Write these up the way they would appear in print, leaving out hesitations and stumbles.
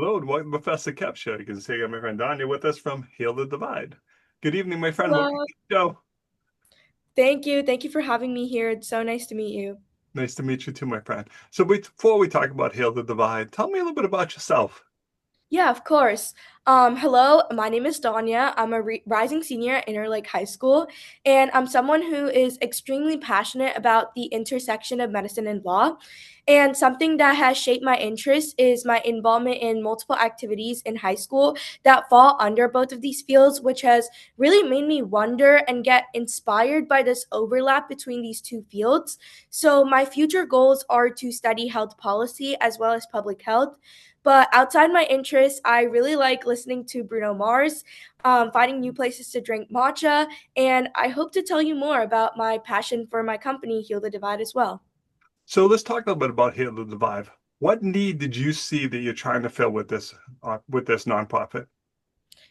Hello and welcome to Professor Kev Show. You can see my friend Dhanya with us from Heal the Divide. Good evening, my friend. Welcome Hello. to the show. Thank you. Thank you for having me here. It's so nice to meet you. Nice to meet you too, my friend. So before we talk about Heal the Divide, tell me a little bit about yourself. Yeah, of course. Hello, my name is Danya. I'm a rising senior at Interlake High School, and I'm someone who is extremely passionate about the intersection of medicine and law. And something that has shaped my interest is my involvement in multiple activities in high school that fall under both of these fields, which has really made me wonder and get inspired by this overlap between these two fields. So, my future goals are to study health policy as well as public health. But outside my interests, I really like listening to Bruno Mars, finding new places to drink matcha, and I hope to tell you more about my passion for my company, Heal the Divide, as well. So let's talk a little bit about Heal the Divide. What need did you see that you're trying to fill with this nonprofit?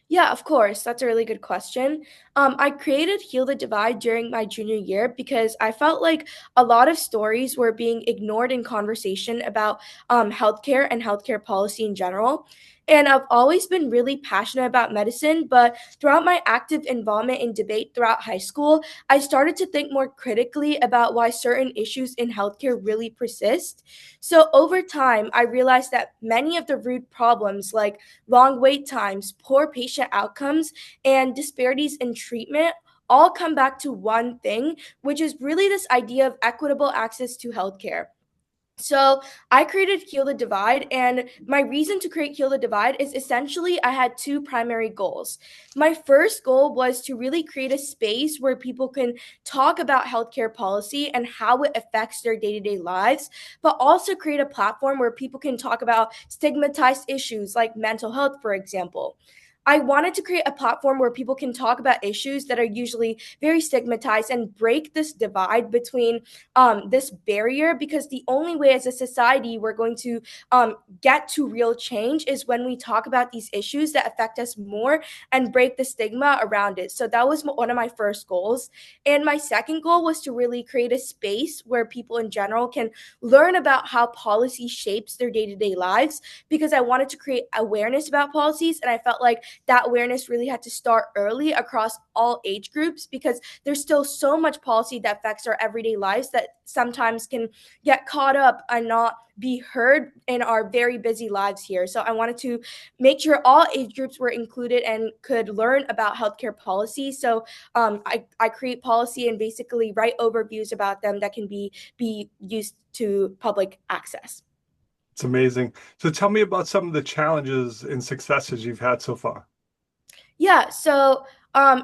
Yeah, of course. That's a really good question. I created Heal the Divide during my junior year because I felt like a lot of stories were being ignored in conversation about healthcare and healthcare policy in general. And I've always been really passionate about medicine, but throughout my active involvement in debate throughout high school, I started to think more critically about why certain issues in healthcare really persist. So over time, I realized that many of the root problems, like long wait times, poor patient outcomes, and disparities in treatment all come back to one thing, which is really this idea of equitable access to healthcare. So I created Heal the Divide, and my reason to create Heal the Divide is essentially I had two primary goals. My first goal was to really create a space where people can talk about healthcare policy and how it affects their day to day lives, but also create a platform where people can talk about stigmatized issues like mental health, for example. I wanted to create a platform where people can talk about issues that are usually very stigmatized and break this divide between this barrier, because the only way as a society we're going to get to real change is when we talk about these issues that affect us more and break the stigma around it. So that was one of my first goals. And my second goal was to really create a space where people in general can learn about how policy shapes their day to day lives, because I wanted to create awareness about policies. And I felt like that awareness really had to start early across all age groups, because there's still so much policy that affects our everyday lives that sometimes can get caught up and not be heard in our very busy lives here. So I wanted to make sure all age groups were included and could learn about healthcare policy. So I create policy and basically write overviews about them that can be used to public access. It's amazing. So tell me about some of the challenges and successes you've had so far. Yeah, so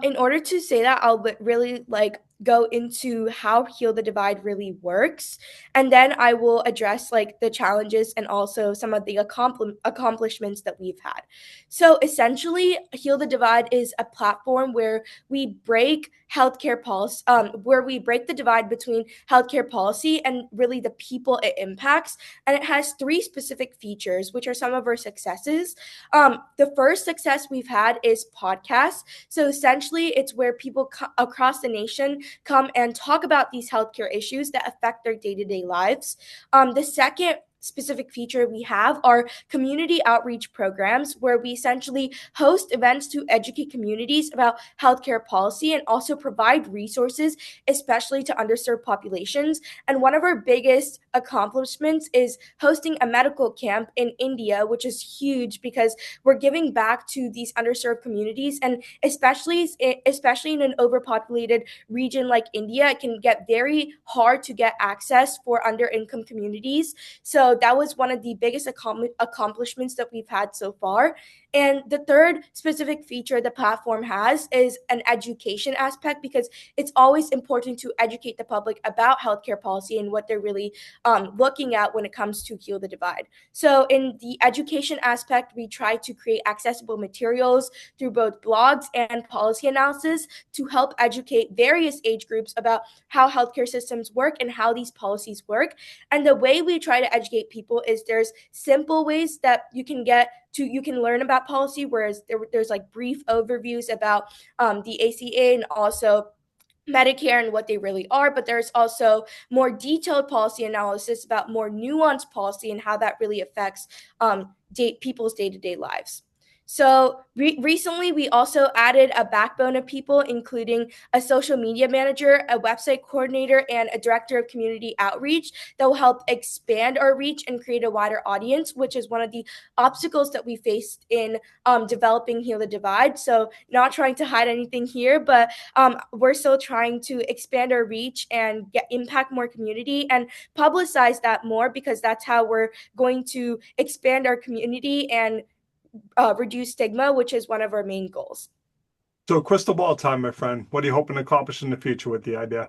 in order to say that, I'll really like go into how Heal the Divide really works, and then I will address like the challenges and also some of the accomplishments that we've had. So essentially, Heal the Divide is a platform where we break healthcare policy, where we break the divide between healthcare policy and really the people it impacts, and it has three specific features, which are some of our successes. The first success we've had is podcasts. So essentially, it's where people across the nation come and talk about these healthcare issues that affect their day to day lives. The second specific feature we have are community outreach programs, where we essentially host events to educate communities about healthcare policy and also provide resources, especially to underserved populations. And one of our biggest accomplishments is hosting a medical camp in India, which is huge because we're giving back to these underserved communities, and especially in an overpopulated region like India, it can get very hard to get access for under income communities. So that was one of the biggest accomplishments that we've had so far. And the third specific feature the platform has is an education aspect, because it's always important to educate the public about healthcare policy and what they're really looking at when it comes to Heal the Divide. So, in the education aspect, we try to create accessible materials through both blogs and policy analysis to help educate various age groups about how healthcare systems work and how these policies work. And the way we try to educate people is there's simple ways that you can learn about policy, whereas there's like brief overviews about the ACA and also Medicare and what they really are, but there's also more detailed policy analysis about more nuanced policy and how that really affects people's day to day lives. So recently, we also added a backbone of people, including a social media manager, a website coordinator, and a director of community outreach that will help expand our reach and create a wider audience, which is one of the obstacles that we faced in developing Heal the Divide. So, not trying to hide anything here, but we're still trying to expand our reach and impact more community and publicize that more because that's how we're going to expand our community and reduce stigma, which is one of our main goals. So, crystal ball time, my friend. What are you hoping to accomplish in the future with the idea?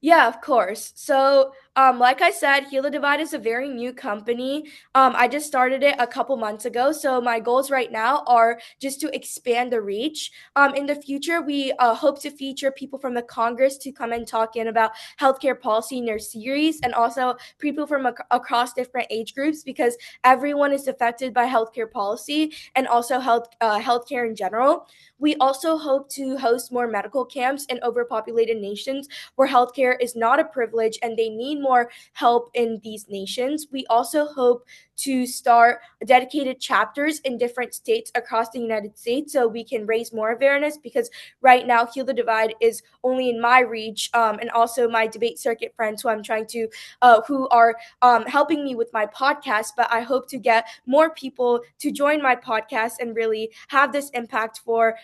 Yeah, of course. So, like I said, Heal the Divide is a very new company. I just started it a couple months ago. So, my goals right now are just to expand the reach. In the future, we hope to feature people from the Congress to come and talk in about healthcare policy in their series, and also people from across different age groups because everyone is affected by healthcare policy and also healthcare in general. We also hope to host more medical camps in overpopulated nations where healthcare is not a privilege and they need more help in these nations. We also hope to start dedicated chapters in different states across the United States so we can raise more awareness because right now Heal the Divide is only in my reach and also my debate circuit friends who I'm trying to who are helping me with my podcast, but I hope to get more people to join my podcast and really have this impact for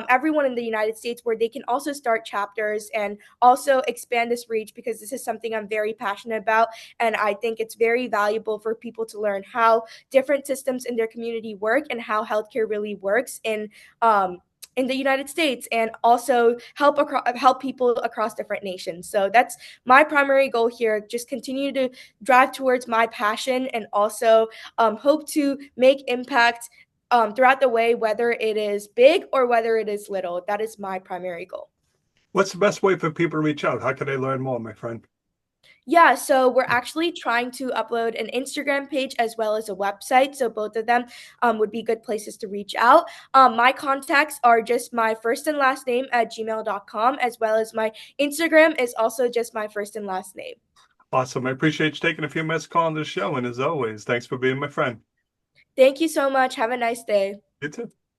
everyone in the United States where they can also start chapters and also expand this reach because this is something I'm very passionate about. And I think it's very valuable for people to learn how different systems in their community work and how healthcare really works in the United States and also help people across different nations. So that's my primary goal here. Just continue to drive towards my passion and also hope to make impact throughout the way, whether it is big or whether it is little. That is my primary goal. What's the best way for people to reach out? How can they learn more, my friend? Yeah, so we're actually trying to upload an Instagram page as well as a website. So both of them would be good places to reach out. My contacts are just my first and last name at gmail.com, as well as my Instagram is also just my first and last name. Awesome. I appreciate you taking a few minutes calling the show. And as always, thanks for being my friend. Thank you so much. Have a nice day. You too.